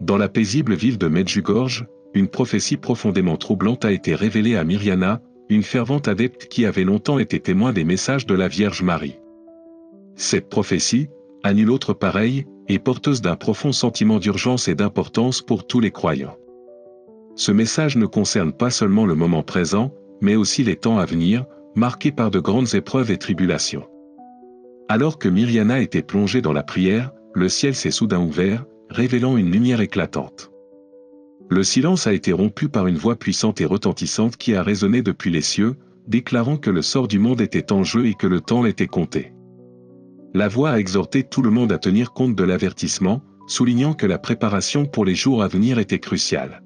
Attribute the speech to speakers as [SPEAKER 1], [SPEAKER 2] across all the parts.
[SPEAKER 1] Dans la paisible ville de Medjugorje, une prophétie profondément troublante a été révélée à Mirjana, une fervente adepte qui avait longtemps été témoin des messages de la Vierge Marie. Cette prophétie, à nulle autre pareille, est porteuse d'un profond sentiment d'urgence et d'importance pour tous les croyants. Ce message ne concerne pas seulement le moment présent, mais aussi les temps à venir, marqués par de grandes épreuves et tribulations. Alors que Mirjana était plongée dans la prière, le ciel s'est soudain ouvert, révélant une lumière éclatante. Le silence a été rompu par une voix puissante et retentissante qui a résonné depuis les cieux, déclarant que le sort du monde était en jeu et que le temps était compté. La voix a exhorté tout le monde à tenir compte de l'avertissement, soulignant que la préparation pour les jours à venir était cruciale.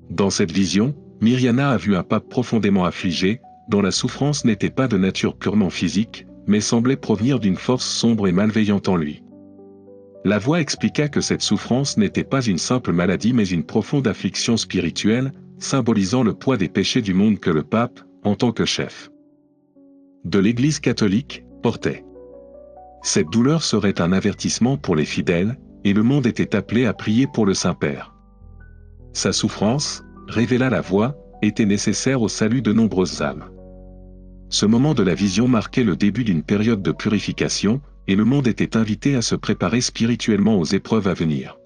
[SPEAKER 1] Dans cette vision, Mirjana a vu un pape profondément affligé, dont la souffrance n'était pas de nature purement physique, mais semblait provenir d'une force sombre et malveillante en lui. La voix expliqua que cette souffrance n'était pas une simple maladie mais une profonde affliction spirituelle, symbolisant le poids des péchés du monde que le pape, en tant que chef de l'Église catholique, portait. Cette douleur serait un avertissement pour les fidèles, et le monde était appelé à prier pour le Saint-Père. Sa souffrance, révéla la voix, était nécessaire au salut de nombreuses âmes. Ce moment de la vision marquait le début d'une période de purification, et le monde était invité à se préparer spirituellement aux épreuves à venir.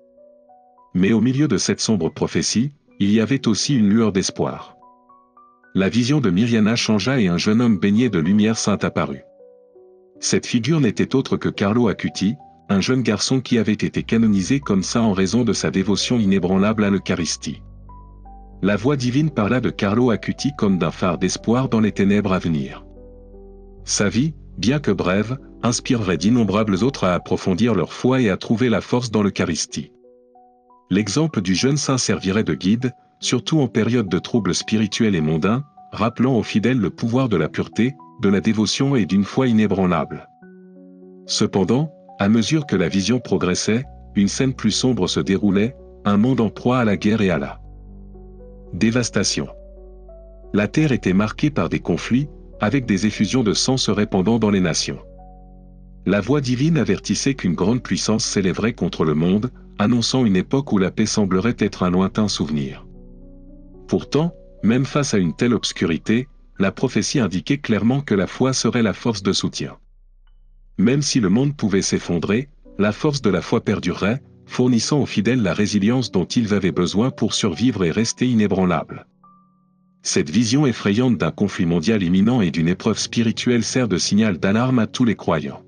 [SPEAKER 1] Mais au milieu de cette sombre prophétie, il y avait aussi une lueur d'espoir. La vision de Mirjana changea et un jeune homme baigné de lumière sainte apparut. Cette figure n'était autre que Carlo Acuti, un jeune garçon qui avait été canonisé comme saint en raison de sa dévotion inébranlable à l'Eucharistie. La voix divine parla de Carlo Acuti comme d'un phare d'espoir dans les ténèbres à venir. Sa vie, bien que brève, inspirerait d'innombrables autres à approfondir leur foi et à trouver la force dans l'Eucharistie. L'exemple du jeune saint servirait de guide, surtout en période de troubles spirituels et mondains, rappelant aux fidèles le pouvoir de la pureté, de la dévotion et d'une foi inébranlable. Cependant, à mesure que la vision progressait, une scène plus sombre se déroulait, un monde en proie à la guerre et à la dévastation. La terre était marquée par des conflits, avec des effusions de sang se répandant dans les nations. La voix divine avertissait qu'une grande puissance s'élèverait contre le monde, annonçant une époque où la paix semblerait être un lointain souvenir. Pourtant, même face à une telle obscurité, la prophétie indiquait clairement que la foi serait la force de soutien. Même si le monde pouvait s'effondrer, la force de la foi perdurerait, fournissant aux fidèles la résilience dont ils avaient besoin pour survivre et rester inébranlables. Cette vision effrayante d'un conflit mondial imminent et d'une épreuve spirituelle sert de signal d'alarme à tous les croyants.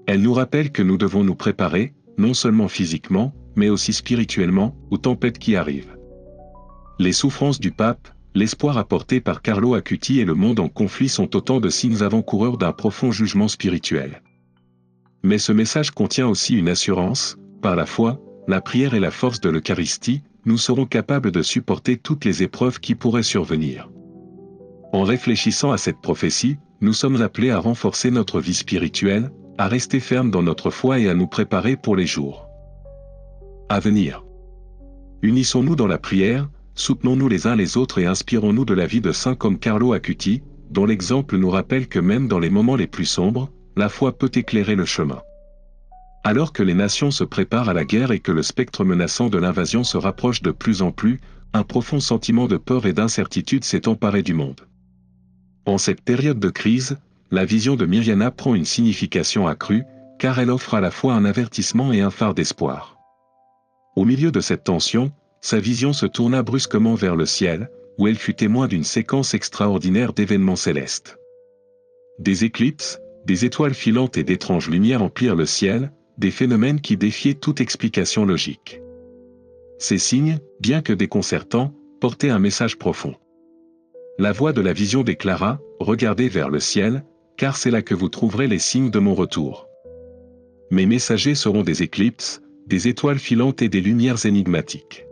[SPEAKER 1] Elle nous rappelle que nous devons nous préparer, non seulement physiquement, mais aussi spirituellement, aux tempêtes qui arrivent. Les souffrances du pape, l'espoir apporté par Carlo Acuti et le monde en conflit sont autant de signes avant-coureurs d'un profond jugement spirituel. Mais ce message contient aussi une assurance, par la foi, la prière et la force de l'Eucharistie, nous serons capables de supporter toutes les épreuves qui pourraient survenir. En réfléchissant à cette prophétie, nous sommes appelés à renforcer notre vie spirituelle, à rester fermes dans notre foi et à nous préparer pour les jours à venir. Unissons-nous dans la prière, soutenons-nous les uns les autres et inspirons-nous de la vie de saints comme Carlo Acuti, dont l'exemple nous rappelle que même dans les moments les plus sombres, la foi peut éclairer le chemin. Alors que les nations se préparent à la guerre et que le spectre menaçant de l'invasion se rapproche de plus en plus, un profond sentiment de peur et d'incertitude s'est emparé du monde. En cette période de crise, la vision de Mirjana prend une signification accrue, car elle offre à la fois un avertissement et un phare d'espoir. Au milieu de cette tension, sa vision se tourna brusquement vers le ciel, où elle fut témoin d'une séquence extraordinaire d'événements célestes. Des éclipses, des étoiles filantes et d'étranges lumières emplirent le ciel, des phénomènes qui défiaient toute explication logique. Ces signes, bien que déconcertants, portaient un message profond. La voix de la vision déclara, « Regardez vers le ciel, car c'est là que vous trouverez les signes de mon retour. Mes messagers seront des éclipses, des étoiles filantes et des lumières énigmatiques.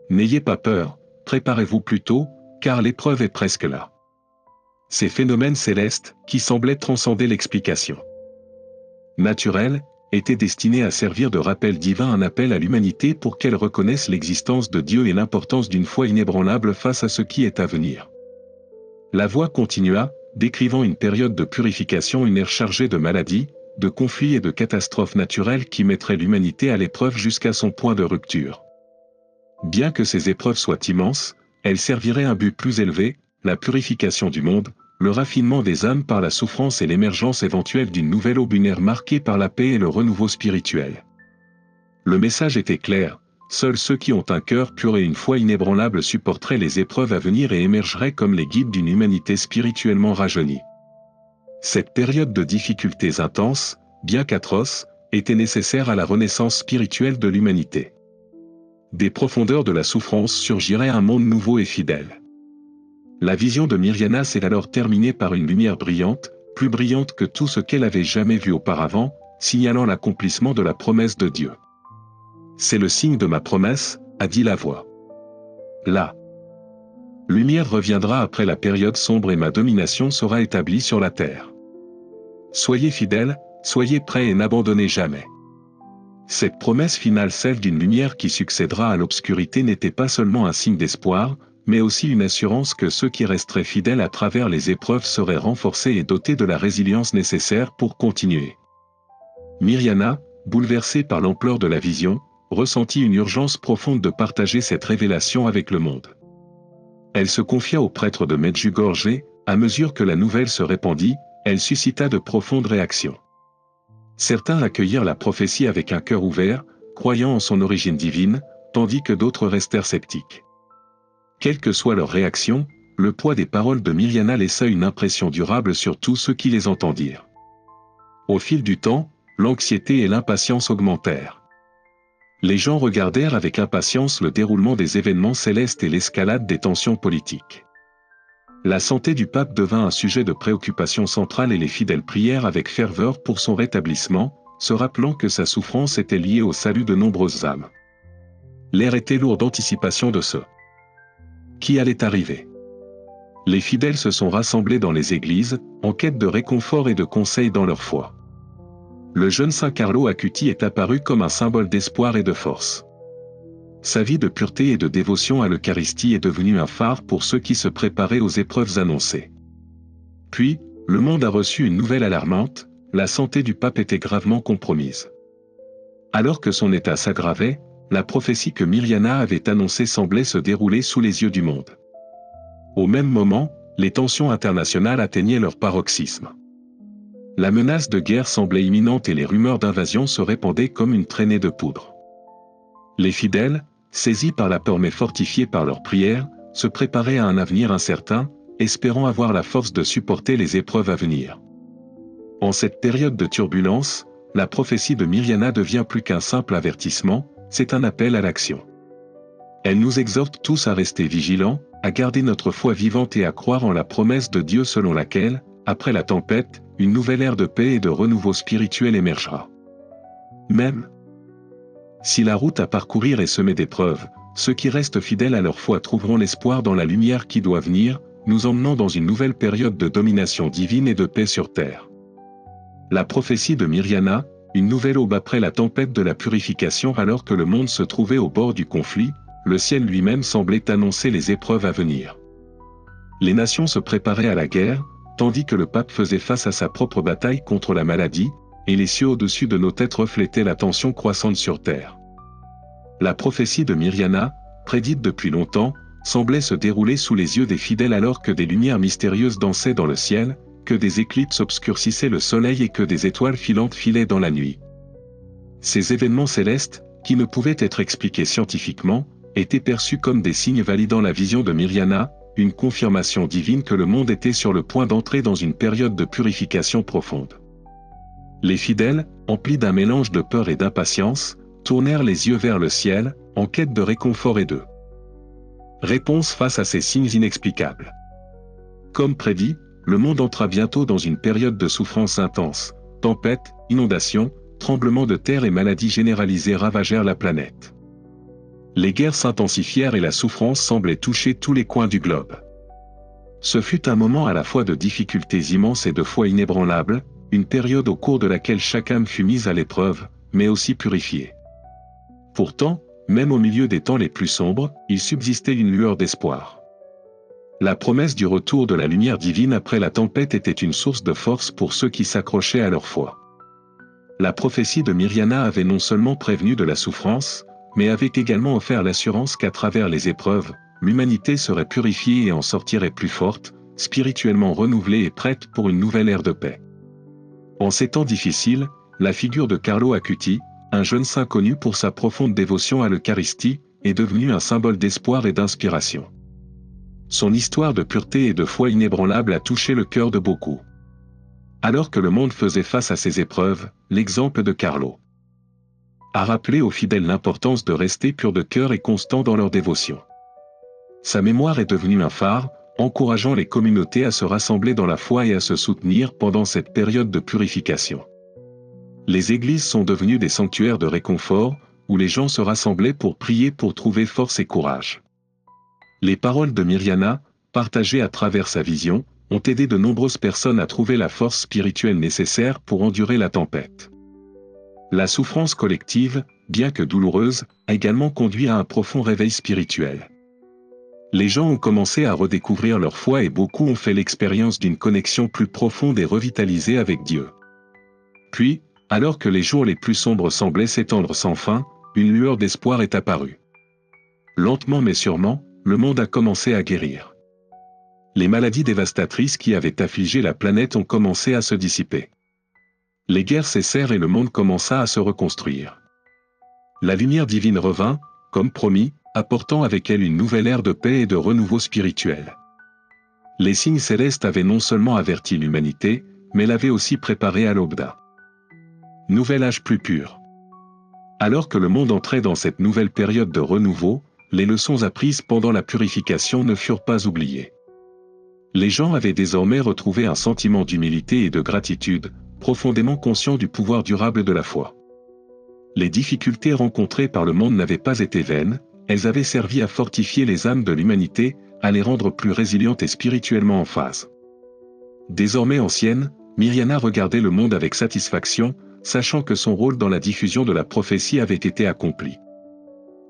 [SPEAKER 1] N'ayez pas peur, préparez-vous plutôt, car l'épreuve est presque là. » Ces phénomènes célestes, qui semblaient transcender l'explication naturelle, étaient destinés à servir de rappel divin, un appel à l'humanité pour qu'elle reconnaisse l'existence de Dieu et l'importance d'une foi inébranlable face à ce qui est à venir. La voix continua, décrivant une période de purification, une ère chargée de maladies, de conflits et de catastrophes naturelles qui mettraient l'humanité à l'épreuve jusqu'à son point de rupture. Bien que ces épreuves soient immenses, elles serviraient un but plus élevé, la purification du monde, le raffinement des âmes par la souffrance et l'émergence éventuelle d'une nouvelle aube lunaire marquée par la paix et le renouveau spirituel. Le message était clair, seuls ceux qui ont un cœur pur et une foi inébranlable supporteraient les épreuves à venir et émergeraient comme les guides d'une humanité spirituellement rajeunie. Cette période de difficultés intenses, bien qu'atroce, était nécessaire à la renaissance spirituelle de l'humanité. Des profondeurs de la souffrance surgirait un monde nouveau et fidèle. La vision de Mirjana s'est alors terminée par une lumière brillante, plus brillante que tout ce qu'elle avait jamais vu auparavant, signalant l'accomplissement de la promesse de Dieu. C'est le signe de ma promesse, a dit la voix. La lumière reviendra après la période sombre et ma domination sera établie sur la terre. Soyez fidèles, soyez prêts et n'abandonnez jamais. Cette promesse finale, celle d'une lumière qui succédera à l'obscurité, n'était pas seulement un signe d'espoir, mais aussi une assurance que ceux qui resteraient fidèles à travers les épreuves seraient renforcés et dotés de la résilience nécessaire pour continuer. Mirjana, bouleversée par l'ampleur de la vision, ressentit une urgence profonde de partager cette révélation avec le monde. Elle se confia au prêtre de Medjugorje, à mesure que la nouvelle se répandit, elle suscita de profondes réactions. Certains accueillirent la prophétie avec un cœur ouvert, croyant en son origine divine, tandis que d'autres restèrent sceptiques. Quelle que soit leur réaction, le poids des paroles de Mirjana laissa une impression durable sur tous ceux qui les entendirent. Au fil du temps, l'anxiété et l'impatience augmentèrent. Les gens regardèrent avec impatience le déroulement des événements célestes et l'escalade des tensions politiques. La santé du pape devint un sujet de préoccupation centrale et les fidèles prièrent avec ferveur pour son rétablissement, se rappelant que sa souffrance était liée au salut de nombreuses âmes. L'air était lourd d'anticipation de ce qui allait arriver. Les fidèles se sont rassemblés dans les églises, en quête de réconfort et de conseils dans leur foi. Le jeune saint Carlo Acuti est apparu comme un symbole d'espoir et de force. Sa vie de pureté et de dévotion à l'Eucharistie est devenue un phare pour ceux qui se préparaient aux épreuves annoncées. Puis, le monde a reçu une nouvelle alarmante, la santé du pape était gravement compromise. Alors que son état s'aggravait, la prophétie que Mirjana avait annoncée semblait se dérouler sous les yeux du monde. Au même moment, les tensions internationales atteignaient leur paroxysme. La menace de guerre semblait imminente et les rumeurs d'invasion se répandaient comme une traînée de poudre. Les fidèles, saisis par la peur mais fortifiés par leurs prières, se préparaient à un avenir incertain, espérant avoir la force de supporter les épreuves à venir. En cette période de turbulence, la prophétie de Mirjana devient plus qu'un simple avertissement, c'est un appel à l'action. Elle nous exhorte tous à rester vigilants, à garder notre foi vivante et à croire en la promesse de Dieu selon laquelle, après la tempête, une nouvelle ère de paix et de renouveau spirituel émergera. Même si la route à parcourir est semée d'épreuves, ceux qui restent fidèles à leur foi trouveront l'espoir dans la lumière qui doit venir, nous emmenant dans une nouvelle période de domination divine et de paix sur terre. La prophétie de Mirjana, une nouvelle aube après la tempête de la purification. Alors que le monde se trouvait au bord du conflit, le ciel lui-même semblait annoncer les épreuves à venir. Les nations se préparaient à la guerre, tandis que le pape faisait face à sa propre bataille contre la maladie, et les cieux au-dessus de nos têtes reflétaient la tension croissante sur terre. La prophétie de Mirjana, prédite depuis longtemps, semblait se dérouler sous les yeux des fidèles alors que des lumières mystérieuses dansaient dans le ciel, que des éclipses obscurcissaient le soleil et que des étoiles filantes filaient dans la nuit. Ces événements célestes, qui ne pouvaient être expliqués scientifiquement, étaient perçus comme des signes validant la vision de Mirjana, une confirmation divine que le monde était sur le point d'entrer dans une période de purification profonde. Les fidèles, emplis d'un mélange de peur et d'impatience, tournèrent les yeux vers le ciel, en quête de réconfort et de réponse face à ces signes inexplicables. Comme prédit, le monde entra bientôt dans une période de souffrance intense. Tempêtes, inondations, tremblements de terre et maladies généralisées ravagèrent la planète. Les guerres s'intensifièrent et la souffrance semblait toucher tous les coins du globe. Ce fut un moment à la fois de difficultés immenses et de foi inébranlable, une période au cours de laquelle chaque âme fut mise à l'épreuve, mais aussi purifiée. Pourtant, même au milieu des temps les plus sombres, il subsistait une lueur d'espoir. La promesse du retour de la lumière divine après la tempête était une source de force pour ceux qui s'accrochaient à leur foi. La prophétie de Mirjana avait non seulement prévenu de la souffrance, mais avait également offert l'assurance qu'à travers les épreuves, l'humanité serait purifiée et en sortirait plus forte, spirituellement renouvelée et prête pour une nouvelle ère de paix. En ces temps difficiles, la figure de Carlo Acuti, un jeune saint connu pour sa profonde dévotion à l'Eucharistie, est devenue un symbole d'espoir et d'inspiration. Son histoire de pureté et de foi inébranlable a touché le cœur de beaucoup. Alors que le monde faisait face à ces épreuves, l'exemple de Carlo a rappelé aux fidèles l'importance de rester purs de cœur et constants dans leur dévotion. Sa mémoire est devenue un phare, encourageant les communautés à se rassembler dans la foi et à se soutenir pendant cette période de purification. Les églises sont devenues des sanctuaires de réconfort, où les gens se rassemblaient pour prier pour trouver force et courage. Les paroles de Mirjana, partagées à travers sa vision, ont aidé de nombreuses personnes à trouver la force spirituelle nécessaire pour endurer la tempête. La souffrance collective, bien que douloureuse, a également conduit à un profond réveil spirituel. Les gens ont commencé à redécouvrir leur foi et beaucoup ont fait l'expérience d'une connexion plus profonde et revitalisée avec Dieu. Puis, alors que les jours les plus sombres semblaient s'étendre sans fin, une lueur d'espoir est apparue. Lentement mais sûrement, le monde a commencé à guérir. Les maladies dévastatrices qui avaient affligé la planète ont commencé à se dissiper. Les guerres cessèrent et le monde commença à se reconstruire. La lumière divine revint, comme promis, apportant avec elle une nouvelle ère de paix et de renouveau spirituel. Les signes célestes avaient non seulement averti l'humanité, mais l'avaient aussi préparée à l'aube d'un nouvel âge plus pur. Alors que le monde entrait dans cette nouvelle période de renouveau, les leçons apprises pendant la purification ne furent pas oubliées. Les gens avaient désormais retrouvé un sentiment d'humilité et de gratitude, profondément conscients du pouvoir durable de la foi. Les difficultés rencontrées par le monde n'avaient pas été vaines, elles avaient servi à fortifier les âmes de l'humanité, à les rendre plus résilientes et spirituellement en phase. Désormais ancienne, Mirjana regardait le monde avec satisfaction, sachant que son rôle dans la diffusion de la prophétie avait été accompli.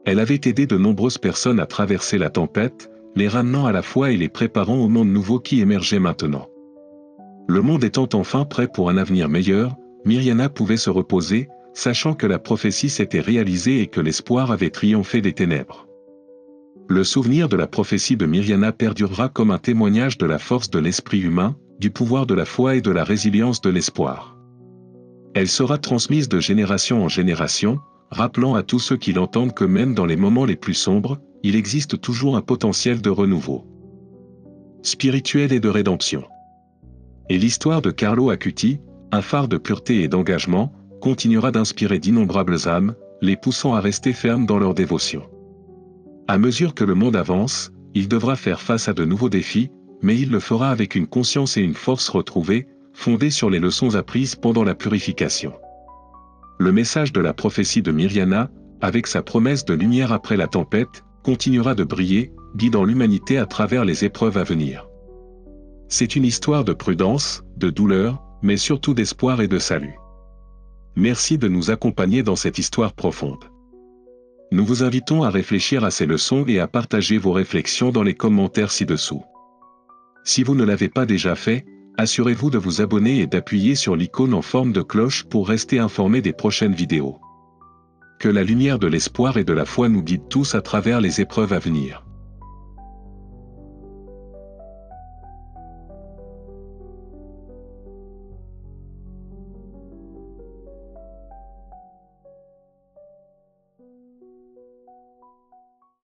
[SPEAKER 1] Elle avait aidé de nombreuses personnes à traverser la tempête, les ramenant à la foi et les préparant au monde nouveau qui émergeait maintenant. Le monde étant enfin prêt pour un avenir meilleur, Mirjana pouvait se reposer, sachant que la prophétie s'était réalisée et que l'espoir avait triomphé des ténèbres. Le souvenir de la prophétie de Mirjana perdurera comme un témoignage de la force de l'esprit humain, du pouvoir de la foi et de la résilience de l'espoir. Elle sera transmise de génération en génération, rappelant à tous ceux qui l'entendent que même dans les moments les plus sombres, il existe toujours un potentiel de renouveau spirituel et de rédemption. Et l'histoire de Carlo Acuti, un phare de pureté et d'engagement, continuera d'inspirer d'innombrables âmes, les poussant à rester fermes dans leur dévotion. À mesure que le monde avance, il devra faire face à de nouveaux défis, mais il le fera avec une conscience et une force retrouvées, fondées sur les leçons apprises pendant la purification. Le message de la prophétie de Mirjana, avec sa promesse de lumière après la tempête, continuera de briller, guidant l'humanité à travers les épreuves à venir. C'est une histoire de prudence, de douleur, mais surtout d'espoir et de salut. Merci de nous accompagner dans cette histoire profonde. Nous vous invitons à réfléchir à ces leçons et à partager vos réflexions dans les commentaires ci-dessous. Si vous ne l'avez pas déjà fait, assurez-vous de vous abonner et d'appuyer sur l'icône en forme de cloche pour rester informé des prochaines vidéos. Que la lumière de l'espoir et de la foi nous guide tous à travers les épreuves à venir.